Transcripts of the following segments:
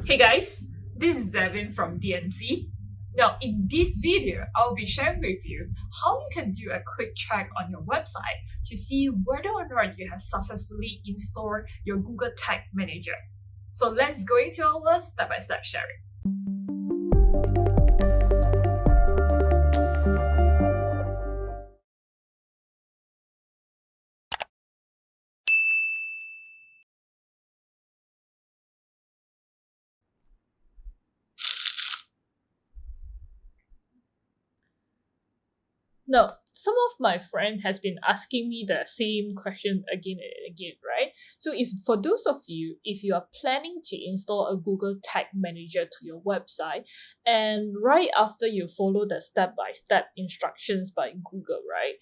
Hey guys, this is Zevin from DNC. Now, in this video, I'll be sharing with you how you can do a quick check on your website to see whether or not you have successfully installed your Google Tag Manager. So let's go into our step-by-step sharing. Now, some of my friend has been asking me the same question again and again, right? So for those of you, if you are planning to install a Google Tag Manager to your website, and right after you follow the step-by-step instructions by Google, right?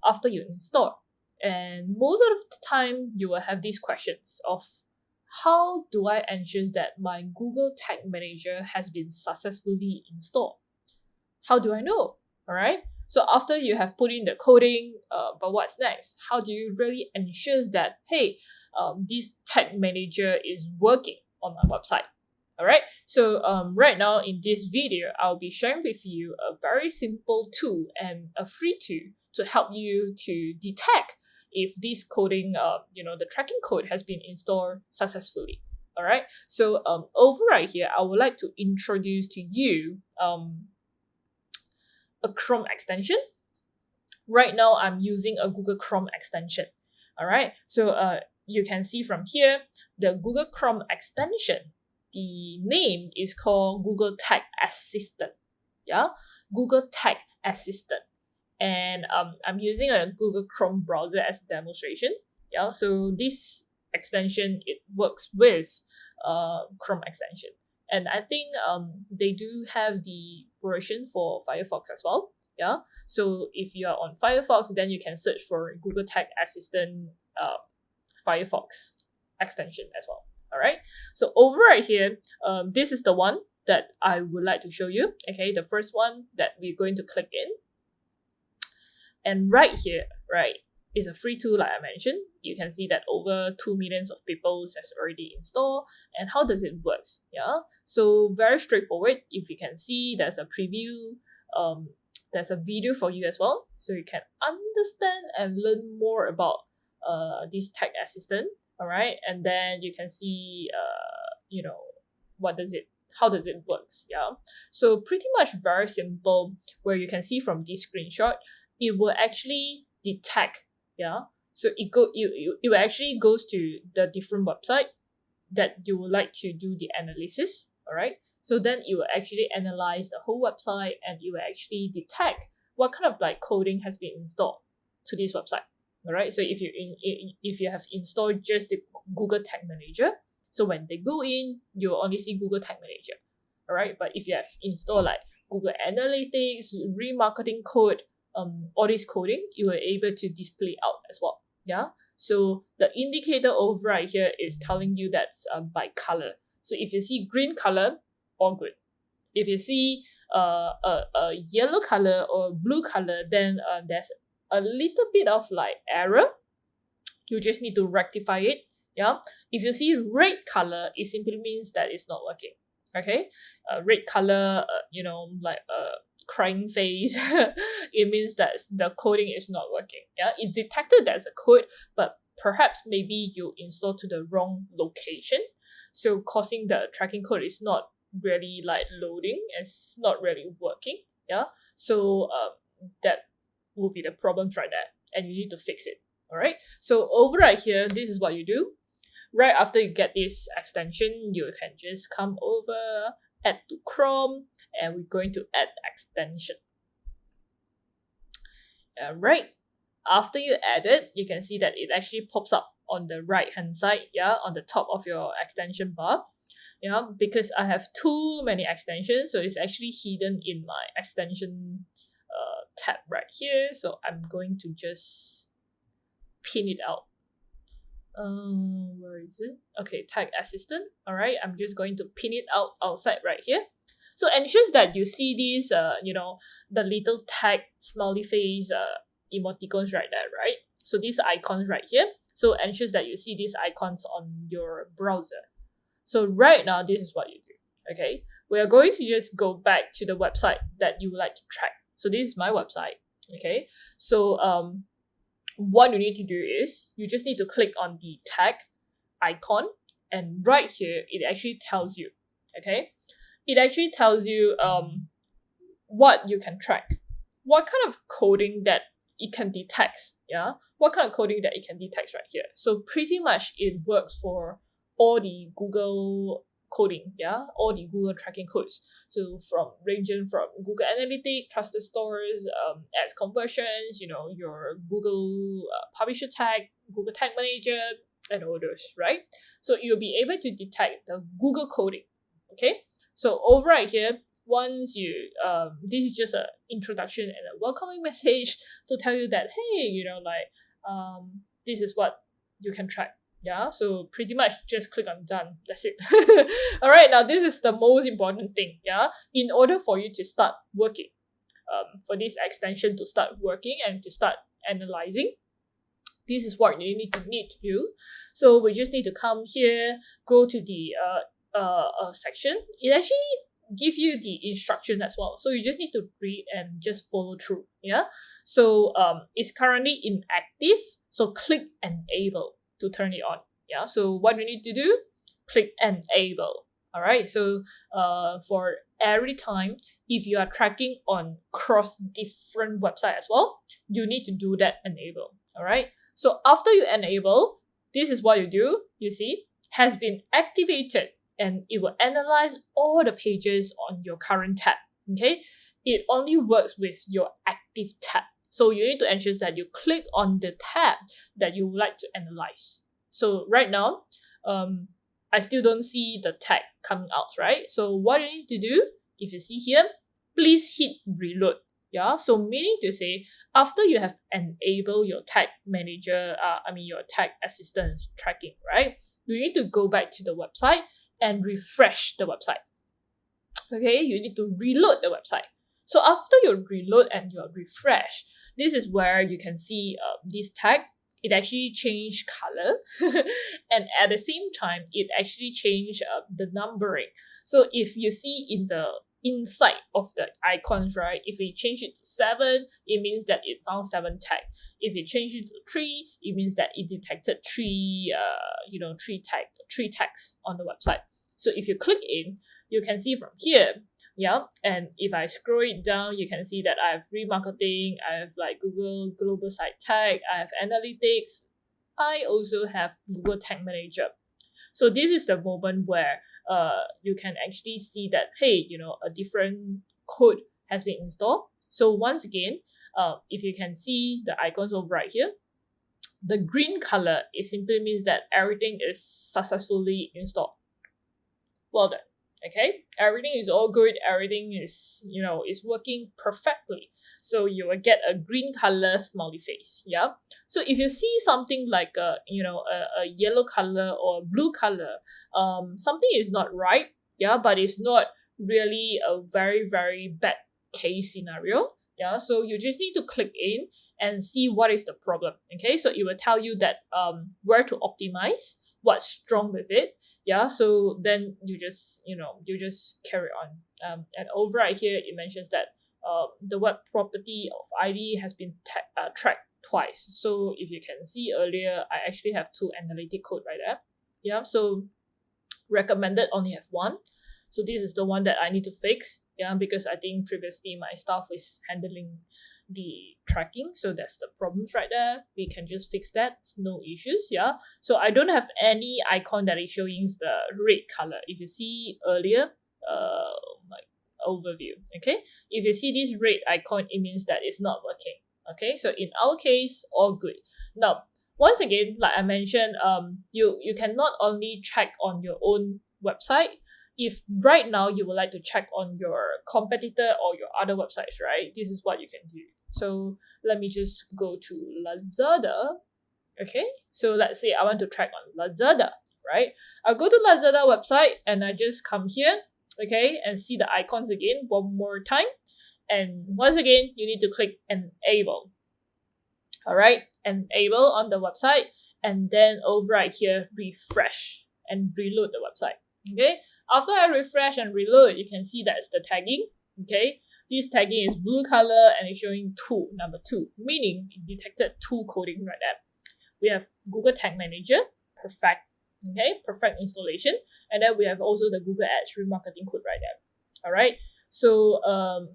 After you install, and most of the time you will have these questions of how do I ensure that my Google Tag Manager has been successfully installed? How do I know? All right. So after you have put in the coding, but what's next? How do you really ensure that, hey, this tag manager is working on my website? All right. So right now in this video, I'll be sharing with you a very simple tool and a free tool to help you to detect if this coding, the tracking code has been installed successfully. All right. So over right here, I would like to introduce to you a Chrome extension. Right now, I'm using a Google Chrome extension. All right. So you can see from here, the Google Chrome extension, the name is called Google Tag Assistant. Yeah, Google Tag Assistant. And I'm using a Google Chrome browser as a demonstration. Yeah, so this extension, it works with Chrome extension. And I think they do have the version for Firefox as well. Yeah. So if you are on Firefox, then you can search for Google Tag Assistant Firefox extension as well. All right. So over right here, this is the one that I would like to show you. Okay, the first one that we're going to click in. And right here, right, is a free tool like I mentioned. You can see that over 2 million of people has already installed. And how does it work? Yeah, so very straightforward. If you can see, there's a preview, there's a video for you as well, so you can understand and learn more about this tag assistant. All right, and then you can see how does it works. Yeah, so pretty much very simple, where you can see from this screenshot, it will actually detect. Yeah, so it will actually goes to the different website that you would like to do the analysis. All right, so then it will actually analyze the whole website, and it will actually detect what kind of like coding has been installed to this website. All right, so if you have installed just the Google Tag Manager, so when they go in, you will only see Google Tag Manager. All right, but if you have installed like Google Analytics, remarketing code, all this coding, you are able to display out as well. Yeah, so the indicator over right here is telling you that by color. So if you see green color, all good. If you see a yellow color or blue color, then there's a little bit of like error. You just need to rectify it. Yeah, if you see red color, it simply means that it's not working. Okay, red color, like crying face, it means that the coding is not working. Yeah, it detected there's a code, but perhaps maybe you installed to the wrong location, so causing the tracking code is not really like loading, it's not really working. Yeah, so that will be the problem right there, and you need to fix it. All right, so over right here, this is what you do. Right after you get this extension, you can just come over, add to Chrome, and we're going to add extension. Right after you add it, you can see that it actually pops up on the right hand side, yeah, on the top of your extension bar. Yeah, because I have too many extensions, so it's actually hidden in my extension tab right here. So I'm going to just pin it out. Where is it? Okay, tag assistant. All right, I'm just going to pin it out outside right here. So ensures that you see these, the little tag smiley face emoticons right there, right? So these icons right here. So ensures that you see these icons on your browser. So right now, this is what you do, okay? We are going to just go back to the website that you would like to track. So this is my website, okay? So what you need to do is you just need to click on the tag icon, and right here, it actually tells you, okay? It actually tells you what you can track, what kind of coding that it can detect, yeah? What kind of coding that it can detect right here. So pretty much it works for all the Google coding, yeah? All the Google tracking codes. So ranging from Google Analytics, trusted stores, ads conversions, your Google publisher tag, Google Tag Manager, and all those, right? So you'll be able to detect the Google coding, okay? So over right here, once you this is just an introduction and a welcoming message to tell you that, hey, this is what you can track. Yeah, so pretty much just click on done. That's it. All right, now this is the most important thing. Yeah, in order for you to start working, for this extension to start working and to start analyzing, this is what you need to do. So we just need to come here, go to the section. It actually give you the instruction as well, so you just need to read and just follow through. Yeah, so it's currently inactive, so click enable to turn it on. Yeah, so what you need to do, click enable. All right, so for every time if you are tracking on cross different website as well, you need to do that enable. All right, so after you enable, this is what you do. You see, has been activated, and it will analyze all the pages on your current tab. Okay, it only works with your active tab, so you need to ensure that you click on the tab that you would like to analyze. So right now, I still don't see the tag coming out, right? So what you need to do, if you see here, please hit reload. Yeah, so meaning to say, after you have enabled your tag manager, your tag assistant tracking, right? You need to go back to the website and refresh the website. Okay, you need to reload the website. So after you reload and you refresh, this is where you can see this tag. It actually changed color, and at the same time, it actually changed the numbering. So if you see in the inside of the icons, right, if we change it to 7, it means that it's on 7 tag. If you change it to 3, it means that it detected 3 tags on the website. So if you click in, you can see from here, yeah, and if I scroll it down, you can see that I have remarketing, I have like Google Global Site Tag, I have Analytics, I also have Google Tag Manager. So this is the moment where you can actually see that, hey, a different code has been installed. So once again, if you can see the icons over right here, the green color, it simply means that everything is successfully installed. Well done. Okay, everything is all good, everything is is working perfectly, so you will get a green color smiley face. Yeah, so if you see something like a yellow color or blue color, something is not right. Yeah, but it's not really a very, very bad case scenario. Yeah, so you just need to click in and see what is the problem. Okay, so it will tell you that where to optimize, what's wrong with it. Yeah, so then you just carry on. And over right here, it mentions that the web property of ID has been tracked twice. So if you can see earlier, I actually have 2 analytic code right there. Yeah, so recommended only have 1. So this is the one that I need to fix. Yeah, because I think previously my staff is handling the tracking, so that's the problems right there. We can just fix that, no issues. Yeah, so I don't have any icon that is showing the red color. If you see earlier, like overview, okay, if you see this red icon, it means that it's not working. Okay, so in our case, all good. Now once again, like I mentioned, you can not only check on your own website. If right now you would like to check on your competitor or your other websites, right, this is what you can do. So let me just go to Lazada. Okay, so let's say I want to track on Lazada, right? I'll go to Lazada website and I just come here, okay, and see the icons again one more time. And once again, you need to click enable. All right, enable on the website, and then over right here, refresh and reload the website. Okay, after I refresh and reload, you can see that's the tagging. Okay, this tagging is blue color and it's showing number 2, meaning it detected 2 coding right there. We have Google Tag Manager, perfect. Okay, perfect installation. And then we have also the Google Ads remarketing code right there. All right. So,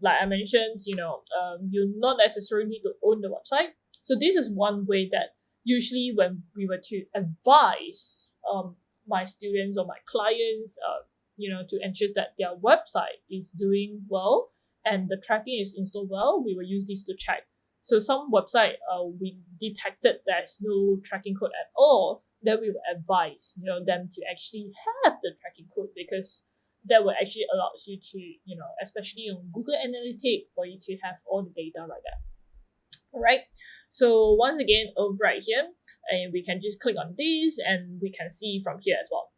like I mentioned, you not necessarily need to own the website. So this is one way that usually when we were to advise my students or my clients, to ensure that their website is doing well and the tracking is installed well, we will use this to check. So some website we detected there's no tracking code at all, then we will advise them to actually have the tracking code, because that will actually allow you to, especially on Google Analytics, for you to have all the data right there. All right. So once again, over right here, and we can just click on this and we can see from here as well.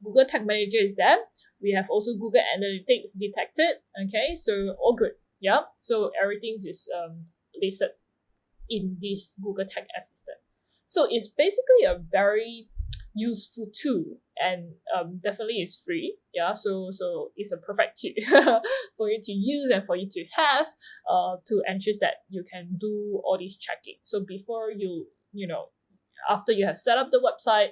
Google Tag Manager is there. We have also Google Analytics detected. Okay, so all good. Yeah. So everything is listed in this Google Tag Assistant. So it's basically a very useful tool, and definitely is free. Yeah, so it's a perfect tool for you to use and for you to have to ensure that you can do all this checking. So before after you have set up the website,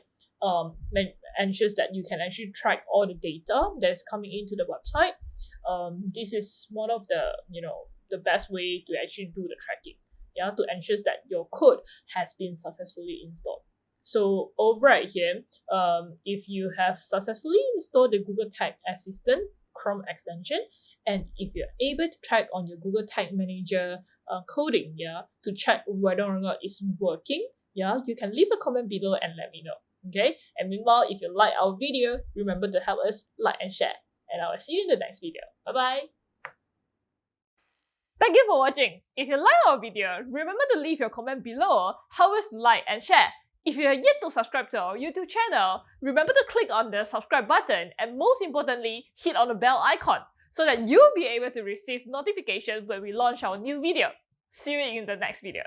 ensures that you can actually track all the data that's coming into the website. This is one of the the best way to actually do the tracking, to ensure that your code has been successfully installed. So over right here, if you have successfully installed the Google Tag Assistant Chrome extension, and if you're able to track on your Google Tag Manager coding, to check whether or not it's working, you can leave a comment below and let me know. Okay, and meanwhile, if you like our video, remember to help us like and share, and I will see you in the next video. Bye bye. Thank you for watching. If you like our video, remember to leave your comment below, help us like and share. If you are yet to subscribe to our YouTube channel, remember to click on the subscribe button, and most importantly, hit on the bell icon so that you'll be able to receive notifications when we launch our new video. See you in the next video.